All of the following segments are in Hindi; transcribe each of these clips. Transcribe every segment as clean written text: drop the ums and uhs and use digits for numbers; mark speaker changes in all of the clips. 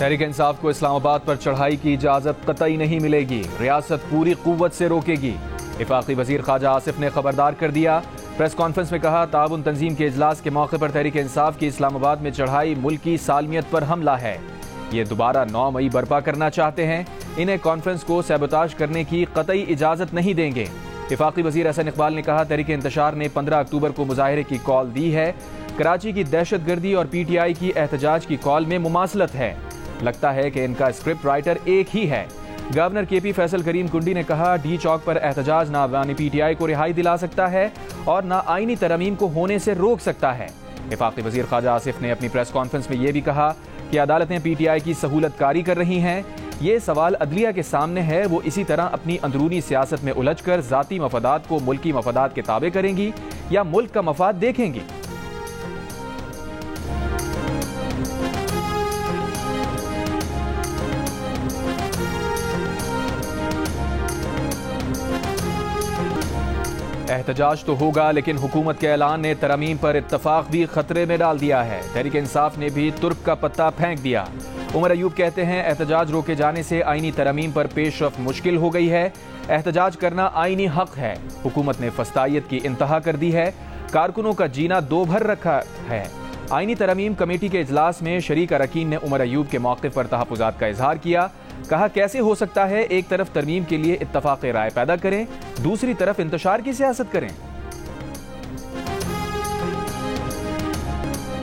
Speaker 1: तहरीक इंसाफ को इस्लामाबाद पर चढ़ाई की इजाजत कतई नहीं मिलेगी, रियासत पूरी कुव्वत से रोकेगी। वफाकी वजीर ख्वाजा आसिफ ने खबरदार कर दिया। प्रेस कॉन्फ्रेंस में कहा, ताउन तंजीम के इजलास के मौके पर तहरीक इंसाफ की इस्लामाबाद में चढ़ाई मुल्क की सालमियत पर हमला है। ये दोबारा 9 मई बर्पा करना चाहते हैं। इन्हें कॉन्फ्रेंस को सैबोताज करने की कतई इजाजत नहीं देंगे। वफाकी वजीर हसन इकबाल ने कहा, तहरीक इंतशार ने 15 अक्टूबर को मुजाहरे की कॉल दी है। कराची की दहशतगर्दी और PTI की एहतजाज की कॉल में मुमासलत है। लगता है कि इनका स्क्रिप्ट राइटर एक ही है। गवर्नर KP फैसल करीम कुंडी ने कहा, डी चौक पर एहतजाज ना अवामी PTI को रिहाई दिला सकता है और ना आईनी तरमीम को होने से रोक सकता है। वफाकी वजीर ख्वाजा आसिफ ने अपनी प्रेस कॉन्फ्रेंस में यह भी कहा कि अदालतें PTI की सहूलत कारी कर रही हैं। ये सवाल अदलिया के सामने है, वो इसी तरह अपनी अंदरूनी सियासत में उलझकर जाती मफादात को मुल्की मफादात के ताबे करेंगी या मुल्क का मफाद देखेंगी। एहतजाज तो होगा, लेकिन हुकूमत के ऐलान ने तरमीम पर इत्तफाक भी खतरे में डाल दिया है। तहरीक इंसाफ ने भी तुर्क का पत्ता फेंक दिया। उमर अयूब कहते हैं, एहतजाज रोके जाने से आईनी तरमीम पर पेशरफ्त मुश्किल हो गई है। एहतजाज करना आईनी हक है। हुकूमत ने फस्तायत की इंतहा कर दी है। कारकुनों का जीना दो भर रखा है। आईनी तरमीम कमेटी के इजलास में शरीक अरकान ने उमर अयूब के मौक़िफ़ पर तहफ़्फ़ुज़ात का इजहार किया। कहा, कैसे हो सकता है एक तरफ तरमीम के लिए इत्तफाक़ राय पैदा करें, दूसरी तरफ इंतशार की सियासत करें।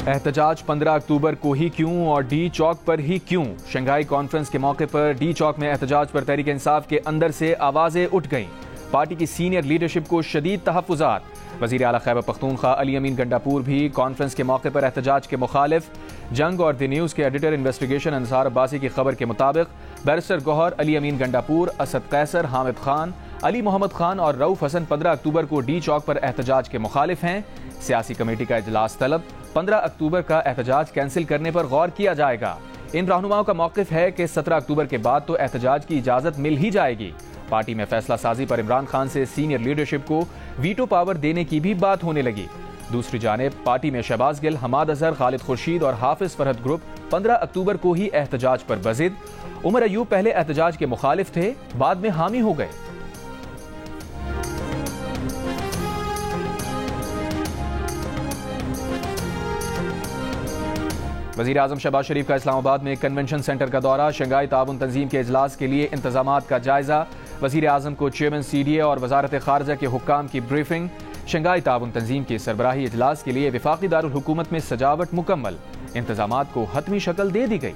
Speaker 1: एहतजाज 15 अक्टूबर को ही क्यों और डी चौक पर ही क्यों? शंघाई कॉन्फ्रेंस के मौके पर डी चौक में एहतजाज पर तहरीक इंसाफ के अंदर से आवाजें उठ गईं। पार्टी की सीनियर लीडरशिप को शदीद तहफ़्फ़ुज़ात। वज़ीर आला खैबर पख्तूनख्वा अली अमीन गंडापुर भी कॉन्फ्रेंस के मौके पर एहतजाज के मुखालिफ। जंग और द न्यूज़ के एडिटर इन्वेस्टिगेशन अंसार अब्बासी की खबर के मुताबिक बैरिस्टर गौहर, अली अमीन गंडापुर, असद कैसर, हामिद खान, अली मोहम्मद खान और रऊफ हसन 15 अक्टूबर को डी चौक पर एहतजाज के मुखालिफ हैं। सियासी कमेटी का इजलास तलब। 15 अक्टूबर का एहतजाज कैंसिल करने पर गौर किया जाएगा। इन रहनुमाओं का मौक़िफ़ है कि 17 अक्टूबर के बाद तो एहतजाज की इजाज़त मिल ही जाएगी। पार्टी में फैसला साजी पर इमरान खान से सीनियर लीडरशिप को वीटो पावर देने की भी बात होने लगी। दूसरी जानिब पार्टी में शहबाज गिल, हमाद अजहर, खालिद खुर्शीद और हाफिज फरहद ग्रुप 15 अक्टूबर को ही एहतजाज पर बजिद। उमर अयूब पहले एहतजाज के मुखालिफ थे, बाद में हामी हो गए। वज़ीर आज़म शहबाज शरीफ का इस्लामाबाद में कन्वेंशन सेंटर का दौरा। शंघाई ताउन तंजीम के इजलास के लिए इंतजामात का जायजा। वज़ीर आज़म को चेयरमैन CDA और वजारत खारजा के हुक्काम की ब्रीफिंग। शंघाई ताउन तंजीम के सरबराही इजलास के लिए वफाकी दारुल हुकूमत में सजावट मुकम्मल। इंतजामात को हतमी शक्ल दे दी गई।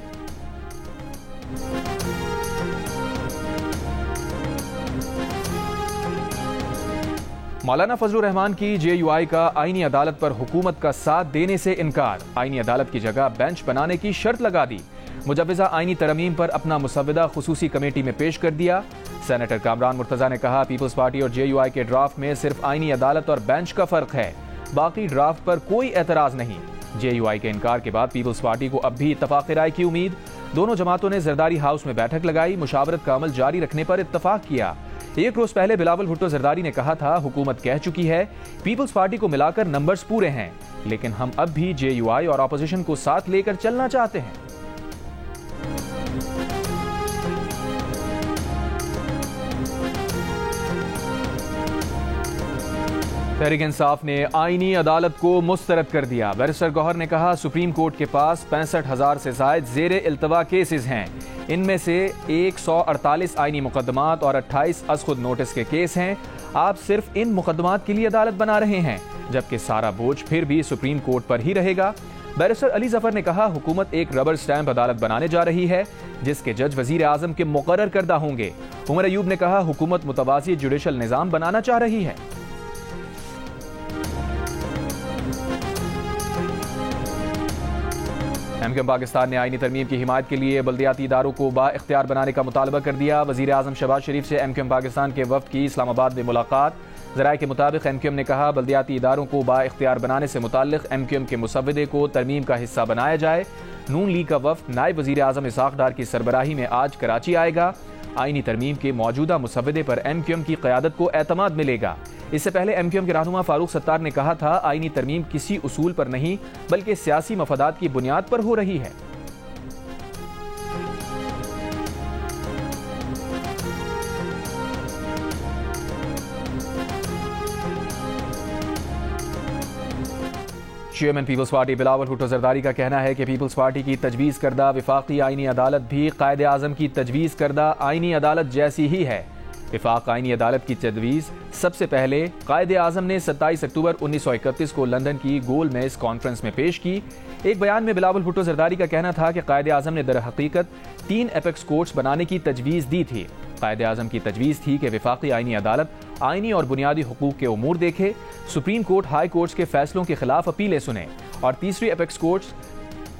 Speaker 1: मौलाना फजलुर रहमान की JUI का आईनी अदालत पर हुकूमत का साथ देने से इनकार। आईनी अदालत की जगह बेंच बनाने की शर्त लगा दी। मुजव्वज़ा आईनी तरमीम पर अपना मुसव्वदा खुसूसी कमेटी में पेश कर दिया। सेनेटर कामरान मुर्तज़ा ने कहा, पीपल्स पार्टी और JUI के ड्राफ्ट में सिर्फ आईनी अदालत और बेंच का फर्क है, बाकी ड्राफ्ट पर कोई एतराज नहीं। JUI के इनकार के बाद पीपल्स पार्टी को अब भी इत्तफाक़ राय की उम्मीद। दोनों जमातों ने जरदारी हाउस में बैठक लगाई, मुशावरत का अमल जारी रखने पर इत्तफाक किया। एक रोज पहले बिलावल भुट्टो जरदारी ने कहा था, हुकूमत कह चुकी है पीपल्स पार्टी को मिलाकर नंबर्स पूरे हैं, लेकिन हम अब भी JUI और ऑपोजिशन को साथ लेकर चलना चाहते हैं। तहरीक इंसाफ ने आईनी अदालत को मुस्तरद कर दिया। बैरिस्टर गौहर ने कहा, सुप्रीम कोर्ट के पास 65,000 से ज़ायद ज़ेरे इल्तवा केसेस हैं। इनमें से 148 आईनी मुकदमात और 28 अज़खुद नोटिस के केस हैं। आप सिर्फ इन मुकदमात के लिए अदालत बना रहे हैं, जबकि सारा बोझ फिर भी सुप्रीम कोर्ट पर ही रहेगा। बैरिस्टर अली जफर ने कहा, हुकूमत एक रबर स्टैंप अदालत बनाने जा रही है, जिसके जज वजीर आजम के मुकर्रर करदा होंगे। उमर अयूब ने कहा, हुकूमत मुतवाज़ी जुडिशल निज़ाम बनाना चाह रही है। MQM पाकिस्तान ने आईनी तरमीम की हिमायत के लिए बल्दियाती इदारों को बाइख्तियार बनाने का मुतालबा कर दिया। वज़ीर आज़म शहबाज शरीफ से MQM पाकिस्तान के वफ़द की इस्लामाबाद में मुलाकात। ज़राए के मुताबिक MQM ने कहा, बल्दियाती इदारों को बाइख्तियार बनाने से मुताल्लिक़ MQM के मुसव्वदे को तरमीम का हिस्सा बनाया जाए। नून लीग का वफ़द नायब वज़ीर आज़म इसहाक़ डार की सरबराही में आज कराची आएगा। आईनी तरमीम के मौजूदा मुसव्वदे पर MQM की क़यादत को एतमाद मिलेगा। इससे पहले MQM के रहनुमा फारूक सत्तार ने कहा था, आईनी तरमीम किसी उसूल पर नहीं बल्कि सियासी मफादात की बुनियाद पर हो रही है। चेयरमैन पीपल्स पार्टी बिलावल भुट्टो जरदारी का कहना है कि पीपल्स पार्टी की तजवीज़ करदा विफाकी आईनी अदालत भी कायदे आज़म की तजवीज़ करदा आईनी अदालत जैसी ही है। विफाक आईनी अदालत की तजवीज़ सबसे पहले कायदे आज़म ने 27 अक्टूबर 1931 को लंदन की गोल मेज कॉन्फ्रेंस में पेश की। एक बयान में बिलावल भुट्टो जरदारी का कहना था कि कायदे आज़म ने दरहकीकत 3 एपेक्स कोर्ट्स बनाने की तजवीज़ दी थी। कायदे आज़म की तजवीज़ थी कि विफाकी आईनी अदालत आईनी और बुनियादी हुकूक के उमूर देखे, सुप्रीम कोर्ट हाई कोर्ट्स के फैसलों के खिलाफ अपीलें सुने और तीसरी apex courts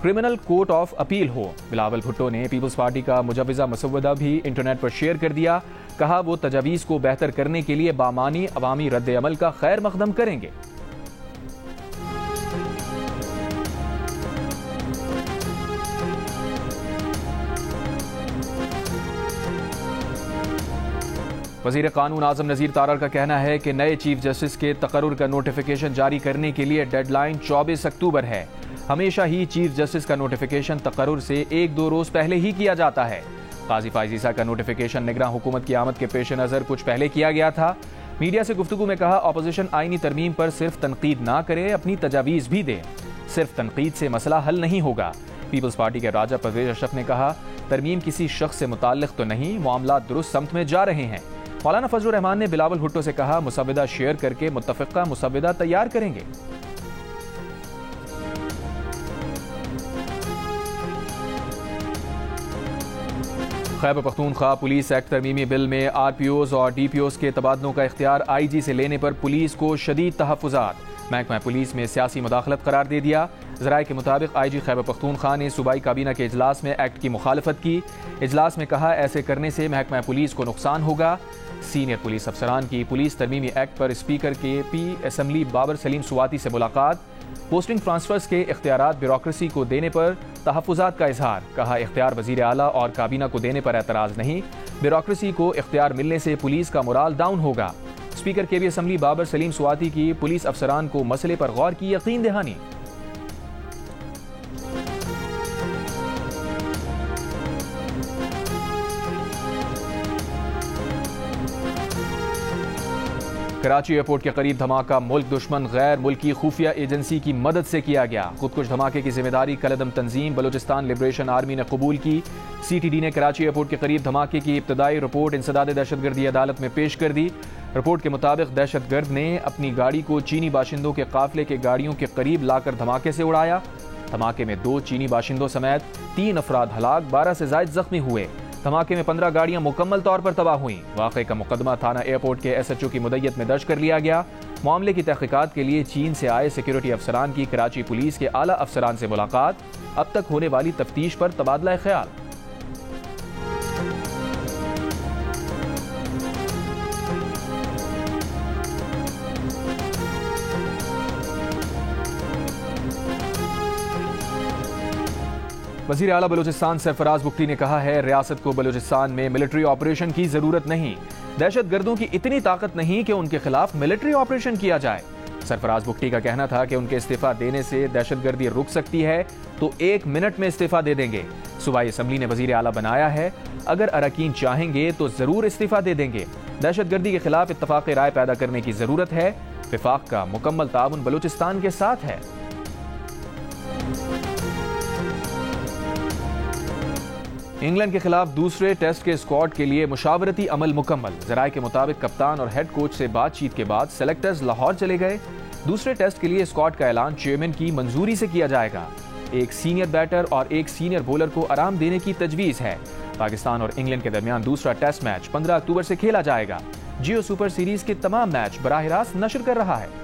Speaker 1: criminal court of appeal हो। बिलावल भुट्टो ने पीपल्स पार्टी का मुजव्वज़ा मसवदा भी इंटरनेट पर शेयर कर दिया। कहा वो तजावीज़ को बेहतर करने के लिए बामानी अवामी रद्द अमल का खैर मकदम करेंगे। वज़ीर कानून आज़म नज़ीर तारड़ का कहना है कि नए चीफ जस्टिस के तकर्रुर का नोटिफिकेशन जारी करने के लिए डेडलाइन 24 अक्टूबर है। हमेशा ही चीफ जस्टिस का नोटिफिकेशन तकर्रुर से 1-2 रोज पहले ही किया जाता है। काजी फाइज ईसा का नोटिफिकेशन निगरान हुकूमत की आमद के पेश नज़र कुछ पहले किया गया था। मीडिया से गुफ्तगू में कहा, अपोजिशन आईनी तरमीम पर सिर्फ तनकीद ना करे, अपनी तजावीज़ भी दे। सिर्फ तनकीद से मसला हल नहीं होगा। पीपल्स पार्टी के राजा परवेज अशरफ ने कहा, तरमीम किसी शख्स से मुताल्लिक तो नहीं, मामला दुरुस्त समत में जा रहे हैं। मौलाना फजलुर रहमान ने बिलावल भुट्टो से कहा, मुसव्वदा शेयर करके मुत्तफ़िक़ा मुसव्वदा तैयार करेंगे। खैबर पख्तूनख्वा पुलिस एक्ट तरमीमी बिल में आरपीओज और डीपीओज के तबादलों का इख्तियार आईजी से लेने पर पुलिस को शदीद तहफ़्फ़ुज़ात। महकमा पुलिस में सियासी मुदाखलत करार दे दिया। ज़राए के मुताबिक आईजी खैबर पख्तूनख्वा ने सूबाई काबीना के इजलास में एक्ट की मुखालफत की। इजलास में कहा, ऐसे करने से महकमा पुलिस को नुकसान होगा। सीनियर पुलिस अफसरान की पुलिस तरमीमी एक्ट पर स्पीकर के पी असम्बली बाबर सलीम सुवाती से मुलाकात। पोस्टिंग ट्रांसफर्स के इख्तियारात ब्यूरोक्रेसी को देने पर तहफ़्फ़ुज़ात का इजहार। कहा, इख्तियार वज़ीर आला और काबीना को देने पर एतराज़ नहीं, ब्यूरोक्रेसी को इख्तियार मिलने से पुलिस का मोराल डाउन होगा। स्पीकर के पी असम्बली बाबर सलीम सुवाती की पुलिस अफसरान को मसले पर गौर की यकीन दहानी। कराची एयरपोर्ट के करीब धमाका मुल्क दुश्मन गैर मुल्की खुफिया एजेंसी की मदद से किया गया। खुदकुश धमाके की जिम्मेदारी कलदम तंजीम बलूचिस्तान लिबरेशन आर्मी ने कबूल की। CTD ने कराची एयरपोर्ट के करीब धमाके की इब्तदाई रिपोर्ट इंसदाद दहशतगर्दी अदालत में पेश कर दी। रिपोर्ट के मुताबिक दहशतगर्द ने अपनी गाड़ी को चीनी बाशिंदों के काफिले के गाड़ियों के करीब लाकर धमाके से उड़ाया। धमाके में 2 चीनी बाशिंदों समेत 3 अफराद हलाक, 12 से जायद जख्मी हुए। धमाके में 15 गाड़ियां मुकम्मल तौर पर तबाह हुई। वाक़े का मुकदमा थाना एयरपोर्ट के SHO की मुद्दत में दर्ज कर लिया गया। मामले की तहकीकात के लिए चीन से आए सिक्योरिटी अफसरान की कराची पुलिस के आला अफसरान से मुलाकात। अब तक होने वाली तफ्तीश पर तबादला ख्याल। वज़ीर आला बलूचिस्तान सरफराज बुख्ती ने कहा है, रियासत को बलूचिस्तान में मिलिट्री ऑपरेशन की जरूरत नहीं। दहशत गर्दों की इतनी ताकत नहीं कि उनके खिलाफ मिलिट्री ऑपरेशन किया जाए। सरफराज बुख्ती का कहना था कि उनके इस्तीफा देने से दहशतगर्दी रुक सकती है तो 1 मिनट में इस्तीफा दे देंगे। सूबाई असम्बली ने वज़ीर आला बनाया है, अगर अरकान चाहेंगे तो जरूर इस्तीफा दे देंगे। दहशतगर्दी के खिलाफ इत्तफाक राय पैदा करने की जरूरत है। विफाक का मुकम्मल ताउन बलूचिस्तान के साथ है। इंग्लैंड के खिलाफ दूसरे टेस्ट के स्क्वाड के लिए मुशावरती अमल मुकम्मल। ज़राए के मुताबिक कप्तान और हेड कोच से बातचीत के बाद सेलेक्टर्स लाहौर चले गए। दूसरे टेस्ट के लिए स्क्वाड का ऐलान चेयरमैन की मंजूरी से किया जाएगा। एक सीनियर बैटर और एक सीनियर बॉलर को आराम देने की तजवीज़ है। पाकिस्तान और इंग्लैंड के दरमियान दूसरा टेस्ट मैच 15 अक्टूबर से खेला जाएगा। जियो सुपर सीरीज के तमाम मैच बराह रास्त नशर कर रहा है।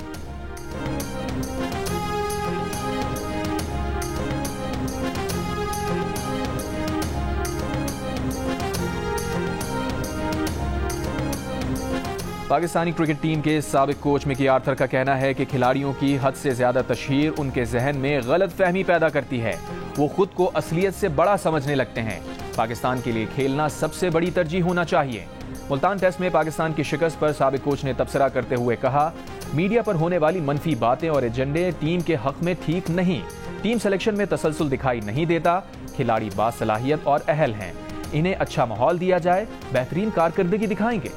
Speaker 1: पाकिस्तानी क्रिकेट टीम के साबिक कोच मिकी आर्थर का कहना है कि खिलाड़ियों की हद से ज्यादा तशहीर उनके जहन में गलत फहमी पैदा करती है। वो खुद को असलियत से बड़ा समझने लगते हैं। पाकिस्तान के लिए खेलना सबसे बड़ी तरजीह होना चाहिए। मुल्तान टेस्ट में पाकिस्तान की शिकस्त पर साबिक कोच ने तबसरा करते हुए कहा, मीडिया पर होने वाली मनफी बातें और एजेंडे टीम के हक में ठीक नहीं। टीम सिलेक्शन में तसलसल दिखाई नहीं देता। खिलाड़ी बासलाहियत और अहल हैं। इन्हें अच्छा माहौल दिया जाए, बेहतरीन कारकर्दगी दिखाएंगे।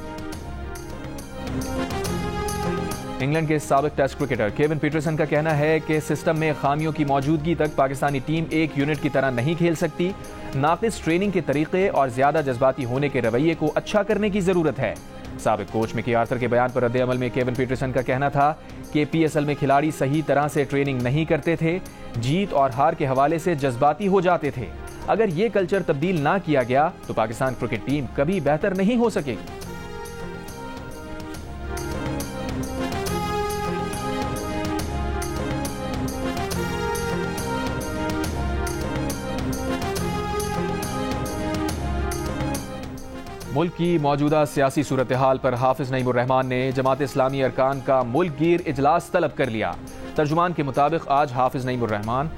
Speaker 1: इंग्लैंड के साबिक टेस्ट क्रिकेटर केविन पीटरसन का कहना है कि सिस्टम में खामियों की मौजूदगी तक पाकिस्तानी टीम एक यूनिट की तरह नहीं खेल सकती। नाकिस ट्रेनिंग के तरीके और ज्यादा जज्बाती होने के रवैये को अच्छा करने की जरूरत है। साबिक कोच मिकी आर्थर के बयान पर रद्द-ए-अमल में केविन पीटरसन का कहना था कि PSL में खिलाड़ी सही तरह से ट्रेनिंग नहीं करते थे, जीत और हार के हवाले से जज्बाती हो जाते थे। अगर ये कल्चर तब्दील ना किया गया तो पाकिस्तान क्रिकेट टीम कभी बेहतर नहीं हो सकेगी। मुल्क की मौजूदा सियासी सूरत हाल पर हाफिज नईमुर रहमान ने जमात इस्लामी अरकान का मुल्क गिर इजलास तलब कर लिया। तर्जुमान के मुताबिक आज हाफिज नईमुर रहमान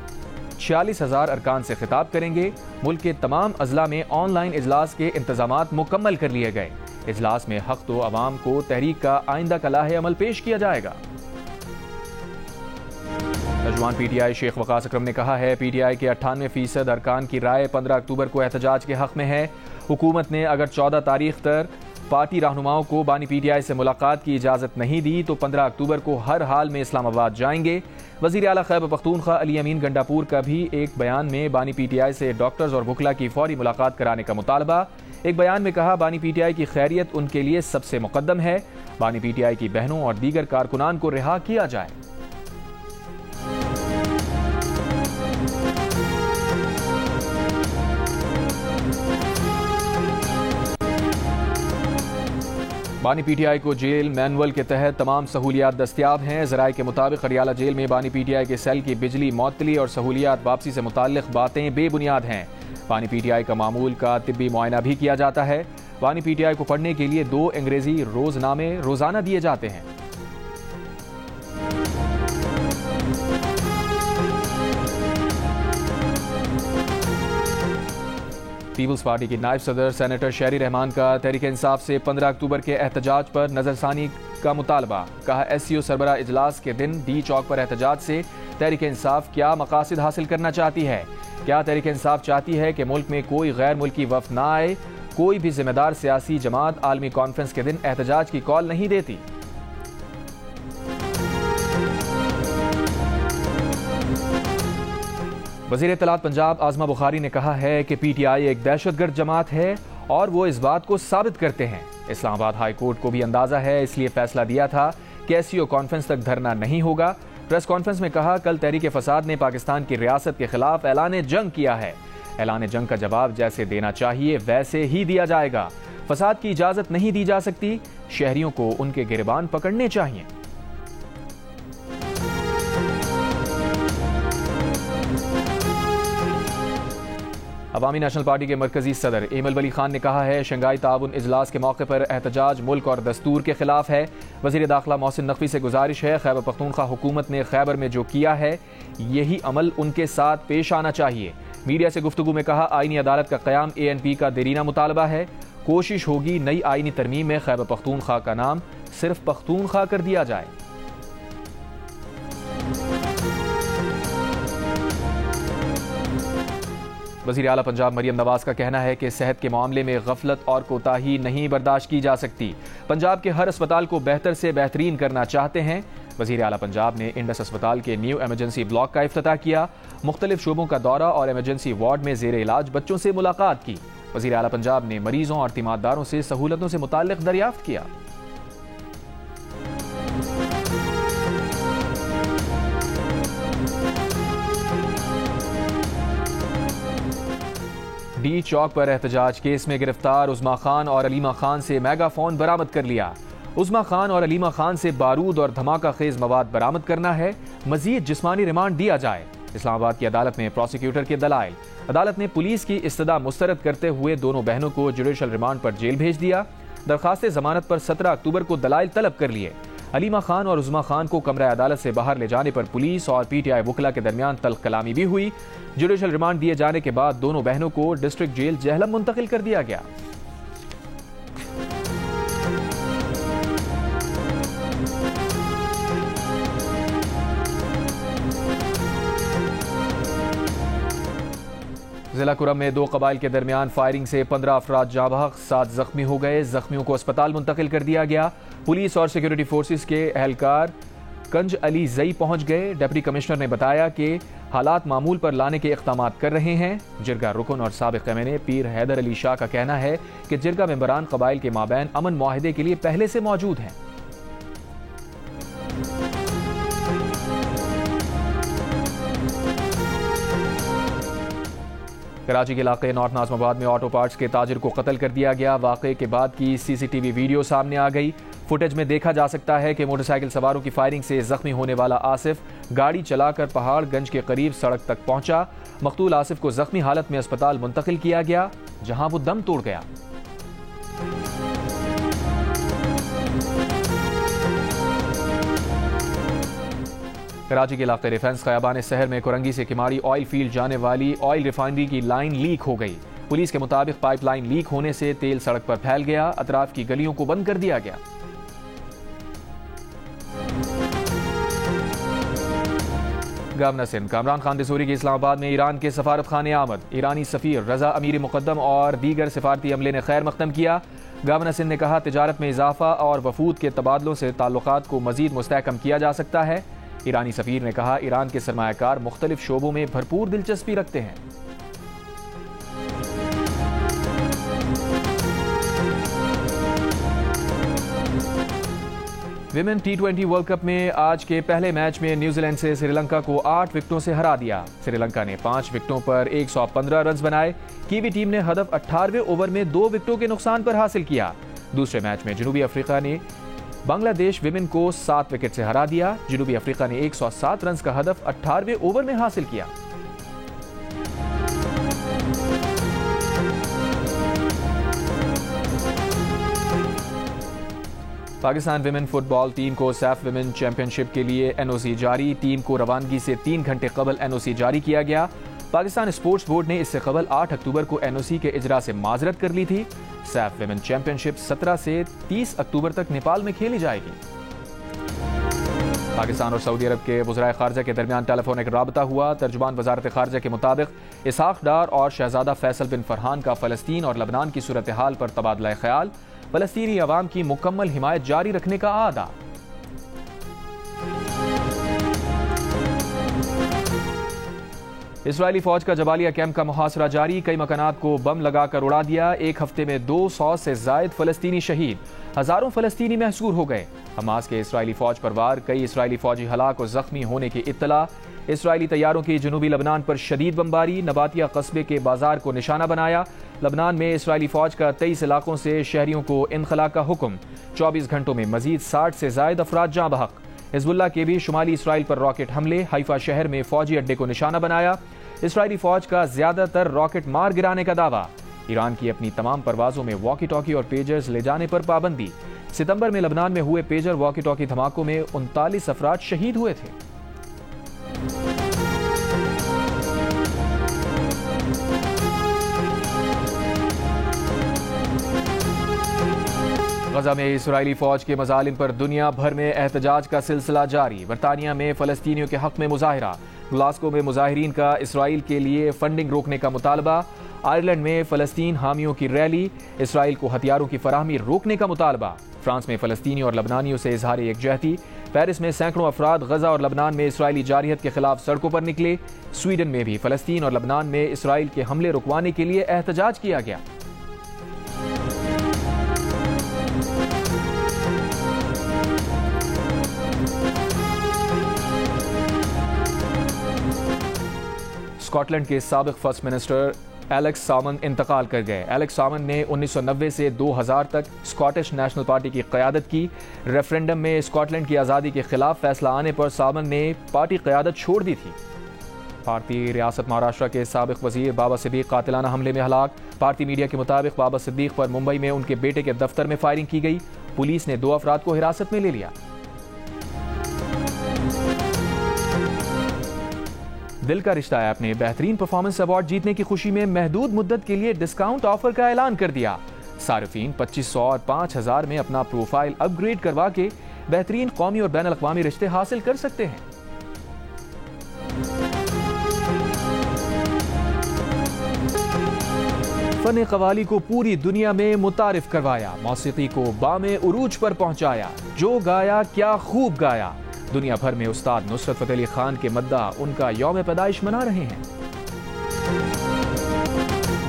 Speaker 1: 46,000 अरकान से खिताब करेंगे। मुल्क के तमाम अजला में ऑनलाइन इजलास के इंतजामात मुकम्मल कर लिए गए। इजलास में हक तो अवाम को तहरीक का आइंदा का लाहे अमल पेश किया जाएगा। तर्जुमान PTI शेख वकास अकरम ने कहा है PTI के 98% अरकान की राय 15 अक्टूबर को एहतजाज के हक में है। हुकूमत ने अगर 14 तारीख तक पार्टी रहनुमाओं को बानी PTI से मुलाकात की इजाज़त नहीं दी तो 15 अक्टूबर को हर हाल में इस्लामाबाद जाएंगे। वज़ीर आला खैबर पख्तूनख्वा अली अमीन गंडापुर का भी एक बयान में बानी PTI से डॉक्टर्स और वुकला की फौरी मुलाकात कराने का मुतालबा। एक बयान में कहा बानी PTI की खैरियत उनके लिए सबसे मुकद्दम है। बानी PTI की बहनों और दीगर कारकुनान को रिहा किया जाए। बानी PTI को जेल मैनुअल के तहत तमाम सहूलियात दस्तियाब हैं। ज़राए के मुताबिक हरियाला जेल में बानी PTI के सेल की बिजली मअतली और सहूलियात वापसी से मुताल्लिक़ बातें बेबुनियाद हैं। बानी PTI का मामूल का तिब्बी मुआयना भी किया जाता है। बानी PTI को पढ़ने के लिए 2 अंग्रेजी रोजनामे रोजाना दिए जाते हैं। पीपल्स पार्टी की नायब सदर सेनेटर शहरी रहमान का तहरीक इंसाफ से 15 अक्टूबर के एहतजाज पर नजरसानी का मुतालबा। कहा SCO सरबरा इजलास के दिन D चौक पर एहतजाज से तहरीक इंसाफ क्या मकासद हासिल करना चाहती है। क्या तहरीक इंसाफ चाहती है कि मुल्क में कोई गैर मुल्की वफ्द ना आए। कोई भी जिम्मेदार सियासी जमात आलमी कॉन्फ्रेंस के दिन एहतजाज की कॉल नहीं देती। वज़ीर इत्तलात पंजाब आज़मा बुखारी ने कहा है कि PTI एक दहशतगर्द जमात है और वो इस बात को साबित करते हैं। इस्लामाबाद हाई कोर्ट को भी अंदाजा है, इसलिए फैसला दिया था कि SCO कॉन्फ्रेंस तक धरना नहीं होगा। प्रेस कॉन्फ्रेंस में कहा कल तहरीक फसाद ने पाकिस्तान की रियासत के खिलाफ ऐलान जंग किया है। ऐलान जंग का जवाब जैसे देना चाहिए वैसे ही दिया जाएगा। फसाद की इजाजत नहीं दी जा सकती। शहरियों को उनके गिरबान पकड़ने चाहिए। अवामी नेशनल पार्टी के मरकजी सदर एमल वली खान ने कहा है शंघाई ताउन इजलास के मौके पर एहतजाज मुल्क और दस्तूर के खिलाफ है। वज़ीर दाखिला मोहसिन नकवी से गुजारिश है खैबर पख्तूनख्वा हुकूमत ने खैबर में जो किया है यही अमल उनके साथ पेश आना चाहिए। मीडिया से गुफ्तगू में कहा आईनी अदालत का क़याम ANP का देरीना मुतालबा है। कोशिश होगी नई आईनी तरमीम में खैबर पख्तूनख्वा का नाम सिर्फ पख्तूनख्वा कर दिया जाए। वज़ीर आला पंजाब मरियम नवाज का कहना है कि सेहत के मामले में गफलत और कोताही नहीं बर्दाश्त की जा सकती। पंजाब के हर अस्पताल को बेहतर से बेहतरीन करना चाहते हैं। वज़ीर आला पंजाब ने इंडस अस्पताल के न्यू एमरजेंसी ब्लॉक का इफ्तिताह किया। मुख्तलिफ शोबों का दौरा और एमरजेंसी वार्ड में ज़ेर इलाज बच्चों से मुलाकात की। वज़ीर आला पंजाब ने मरीजों और तीमारदारों से सहूलतों से मुताल्लिक दरियाफ्त किया। D चौक पर एहतजाज केस में गिरफ्तार उज़मा खान और अलीमा खान से मेगाफोन बरामद कर लिया। उज़मा खान और अलीमा खान से बारूद और धमाका खेज मवाद बरामद करना है। मजीद जिस्मानी रिमांड दिया जाए। इस्लामाबाद की अदालत में प्रोसिक्यूटर के दलाइल। अदालत ने पुलिस की इस्तदा मुस्तरद करते हुए दोनों बहनों को जुडिशल रिमांड पर जेल भेज दिया। दरखास्त जमानत पर 17 अक्टूबर को दलाइल तलब कर लिए। अलीमा खान और उज़मा खान को कमरा अदालत से बाहर ले जाने पर पुलिस और PTI वुकला के दरमियान तल्ख कलामी भी हुई। जुडिशल रिमांड दिए जाने के बाद दोनों बहनों को डिस्ट्रिक्ट जेल जहलम मुंतकिल कर दिया गया। जिला कुरम में 2 कबाइल के दरमियान फायरिंग से 15 अफराद जाँ बहक, 7 जख्मी हो गए। जख्मियों को अस्पताल मुंतकिल कर दिया गया। पुलिस और सिक्योरिटी फोर्सेस के अहलकार कंज अली जई पहुंच गए। डिप्टी कमिश्नर ने बताया कि हालात मामूल पर लाने के इक़दाम कर रहे हैं। जिरगा रुकन और साबिक एमएनए पीर हैदर अली शाह का कहना है कि जिरगा मेंबरान कबाइल के माबैन अमन मुआहिदे के लिए पहले से मौजूद हैं। कराची के इलाके नॉर्थ नाज़माबाद में ऑटो पार्ट्स के ताजिर को कत्ल कर दिया गया। वाक़े के बाद की सीसीटीवी वीडियो सामने आ गई। फुटेज में देखा जा सकता है कि मोटरसाइकिल सवारों की फायरिंग से जख्मी होने वाला आसिफ गाड़ी चलाकर पहाड़गंज के करीब सड़क तक पहुंचा। मकतूल आसिफ को जख्मी हालत में अस्पताल मुंतकिल किया गया, जहां वो दम तोड़ गया। कराची के इलाके डिफेंस खयाबान शहर में कुरंगी से किमाड़ी ऑयल फील्ड जाने वाली ऑयल रिफाइनरी की लाइन लीक हो गई। पुलिस के मुताबिक पाइपलाइन लीक होने से तेल सड़क पर फैल गया। अतराफ की गलियों को बंद कर दिया गया। गवर्नर सिंध कामरान खान दिसूरी की इस्लामाबाद में ईरान के सफारत खाने आमद। ईरानी सफीर रजा अमीर मुकद्दम और दीगर सिफारती अमले ने खैर मकदम किया। गवर्नर सिंध ने कहा तिजारत में इजाफा और वफूद के तबादलों से ताल्लुकात को मजीद मुस्तहकम किया जा सकता है। ईरानी सफीर ने कहा ईरान के सरमायाकार मुख्तलिफ शोबों में भरपूर दिलचस्पी रखते हैं। विमेन T20 वर्ल्ड कप में आज के पहले मैच में न्यूजीलैंड से श्रीलंका को 8 विकेटों से हरा दिया। श्रीलंका ने 5 विकेटों पर 115 रन बनाए। कीवी टीम ने हदफ 18वें ओवर में 2 विकेटों के नुकसान पर हासिल किया। दूसरे मैच में जनूबी अफ्रीका ने बांग्लादेश विमेन को 7 विकेट से हरा दिया। जनूबी अफ्रीका ने 107 रन का हदफ 18वें ओवर में हासिल किया। पाकिस्तान विमेन फुटबॉल टीम को सैफ विमेन चैंपियनशिप के लिए एनओसी जारी। टीम को रवानगी से 3 घंटे कबल एनओसी जारी किया गया। पाकिस्तान स्पोर्ट्स बोर्ड ने इससे कबल 8 अक्टूबर को एनओसी के इजरा से माजरत कर ली थी। सैफ विमेन चैंपियनशिप 17 से 30 अक्टूबर तक नेपाल में खेली जाएगी। पाकिस्तान और सऊदी अरब के वज़राए ख़ारजा के दरमियान टेलीफोनिक राबता हुआ। तर्जुमान वज़ारत ख़ारजा के मुताबिक इसहाक डार और शहजादा फैसल बिन फरहान का फ़लस्तीन और लबनान की सूरत हाल पर तबादला ख्याल। फ़लस्तीनी अवाम की मुकम्मल हिमायत जारी रखने का आदा। इसराइली फौज का जबालिया कैंप का मुहासरा जारी। कई मकानात को बम लगाकर उड़ा दिया। एक हफ्ते में 200 से जायद फलस्तीनी शहीद। हजारों फलस्तीनी महसूर हो गए। हमास के इसराइली फौज पर वार। कई इसराइली फौजी हलाक और जख्मी होने की इत्तला। इसराइली तैयारों की जनूबी लबनान पर शदीद बमबारी। नबातिया कस्बे के बाजार को निशाना बनाया। लबनान में इसराइली फौज का 23 इलाकों से शहरियों को इनखला का हुक्म। 24 घंटों में मजीद 60 से जायद अफराद जाँ बहक। हिजबुल्लाह के भी शुमाली इसराइल पर रॉकेट हमले। हाइफा शहर में फौजी अड्डे को निशाना बनाया। इसराइली फौज का ज्यादातर रॉकेट मार गिराने का दावा। ईरान की अपनी तमाम परवाजों में वॉकी टॉकी और पेजर्स ले जाने पर पाबंदी। सितंबर में लबनान में हुए पेजर वॉकी टॉकी धमाकों में 39 अफराद शहीद हुए थे। गजा में इसराइली फौज के मजालिम पर दुनिया भर में एहतजाज का सिलसिला जारी। बरतानिया में फलस्तीनियों के हक में मुजाहिरा। ग्लासगो में मुजाहिरीन का इसराइल के लिए फंडिंग रोकने का मुतालबा। आयरलैंड में फलस्तीन हामियों की रैली। इसराइल को हथियारों की फराहमी रोकने का मुतालबा। फ्रांस में फलस्तीनी और लबनानियों से इजहार यकजहती। पेरिस में सैकड़ों अफराद गजा और लबनान में इसराइली जारियत के खिलाफ सड़कों पर निकले। स्वीडन में भी फलस्तीन और लबनान में इसराइल के हमले रुकवाने के लिए एहतजाज किया गया। स्कॉटलैंड के साबिक फर्स्ट मिनिस्टर एलेक्स सामंड इंतकाल कर गए। एलेक्स सामंड ने 1990 से 2000 तक स्कॉटिश नेशनल पार्टी की क़यादत की। रेफरेंडम में स्कॉटलैंड की आज़ादी के खिलाफ फैसला आने पर सामंड ने पार्टी क़यादत छोड़ दी थी। भारतीय रियासत महाराष्ट्र के साबिक वजीर बाबा सिद्दीक कातिलाना हमले में हलाक। भारतीय मीडिया के मुताबिक बाबा सिद्दीक पर मुंबई में उनके बेटे के दफ्तर में फायरिंग की गई। पुलिस ने 2 अफराद को हिरासत में ले लिया। दिल का रिश्ता ऐप ने बेहतरीन परफॉर्मेंस अवार्ड जीतने की खुशी में महदूद मुद्दत के लिए डिस्काउंट ऑफर का ऐलान कर दिया। सार्फिन 2500 और 5000 में अपना प्रोफाइल अपग्रेड करवा के बेहतरीन कौमी और बैन अल-अक़वामी रिश्ते हासिल कर सकते हैं। फन कवाली को पूरी दुनिया में मुतारिफ करवाया, मौसीकी को बामे उरूज पर पहुंचाया, जो गाया क्या खूब गाया। दुनिया भर में उस्ताद नुसरत फतेह अली खान के मद्दाह उनका यौम पैदाइश मना रहे हैं।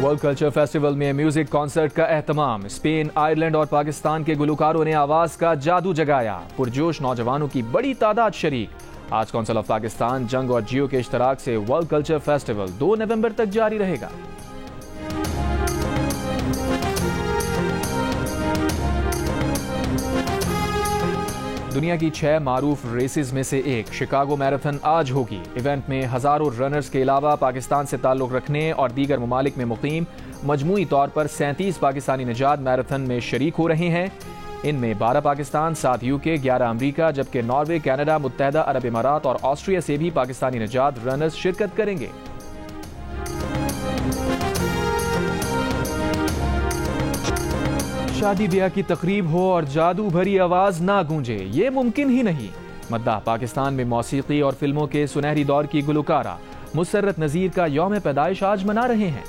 Speaker 1: वर्ल्ड कल्चर फेस्टिवल में म्यूजिक कॉन्सर्ट का एहतमाम, स्पेन, आयरलैंड और पाकिस्तान के गुलकारों ने आवाज का जादू जगाया। पुरजोश नौजवानों की बड़ी तादाद शरीक। आज कौंसिल ऑफ पाकिस्तान, जंग और जियो के इश्तराक से वर्ल्ड कल्चर फेस्टिवल 2 नवंबर तक जारी रहेगा। दुनिया की 6 मारूफ रेसेस में से एक शिकागो मैराथन आज होगी। इवेंट में हजारों रनर्स के अलावा पाकिस्तान से ताल्लुक रखने और दीगर ममालिक में मुकीम मजमूई तौर पर 37 पाकिस्तानी निजात मैराथन में शरीक हो रहे हैं। इनमें 12 पाकिस्तान, 7 यूके, 11 अमरीका, जबकि नॉर्वे, कनाडा, मुत्तहदा अरब इमारात और ऑस्ट्रिया से भी पाकिस्तानी निजात रनर्स शिरकत करेंगे। शादी ब्याह की तकरीब हो और जादू भरी आवाज ना गूंजे, ये मुमकिन ही नहीं। मद्दाह पाकिस्तान में मौसीकी और फिल्मों के सुनहरी दौर की गुलकारा मुसर्रत नजीर का यौम पैदाइश आज मना रहे हैं।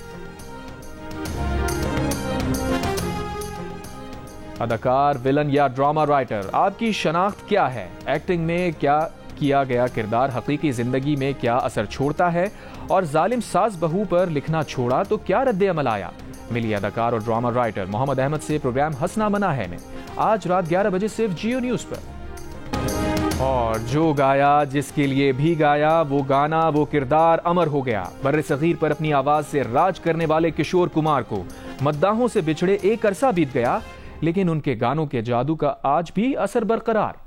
Speaker 1: अदाकार, विलन या ड्रामा राइटर, आपकी शनाख्त क्या है? एक्टिंग में क्या किया गया किरदार हकीकी जिंदगी में क्या असर छोड़ता है? और जालिम सास बहू पर लिखना छोड़ा तो क्या रद्द अमल आया? मिली अदाकार और ड्रामा राइटर मोहम्मद अहमद से प्रोग्राम हंसना मना है में आज रात 11 बजे सिर्फ जियो न्यूज पर। और जो गाया, जिसके लिए भी गाया, वो गाना, वो किरदार अमर हो गया। बर्रे सगीर पर अपनी आवाज से राज करने वाले किशोर कुमार को मद्दाहों से बिछड़े एक अरसा बीत गया, लेकिन उनके गानों के जादू का आज भी असर बरकरार।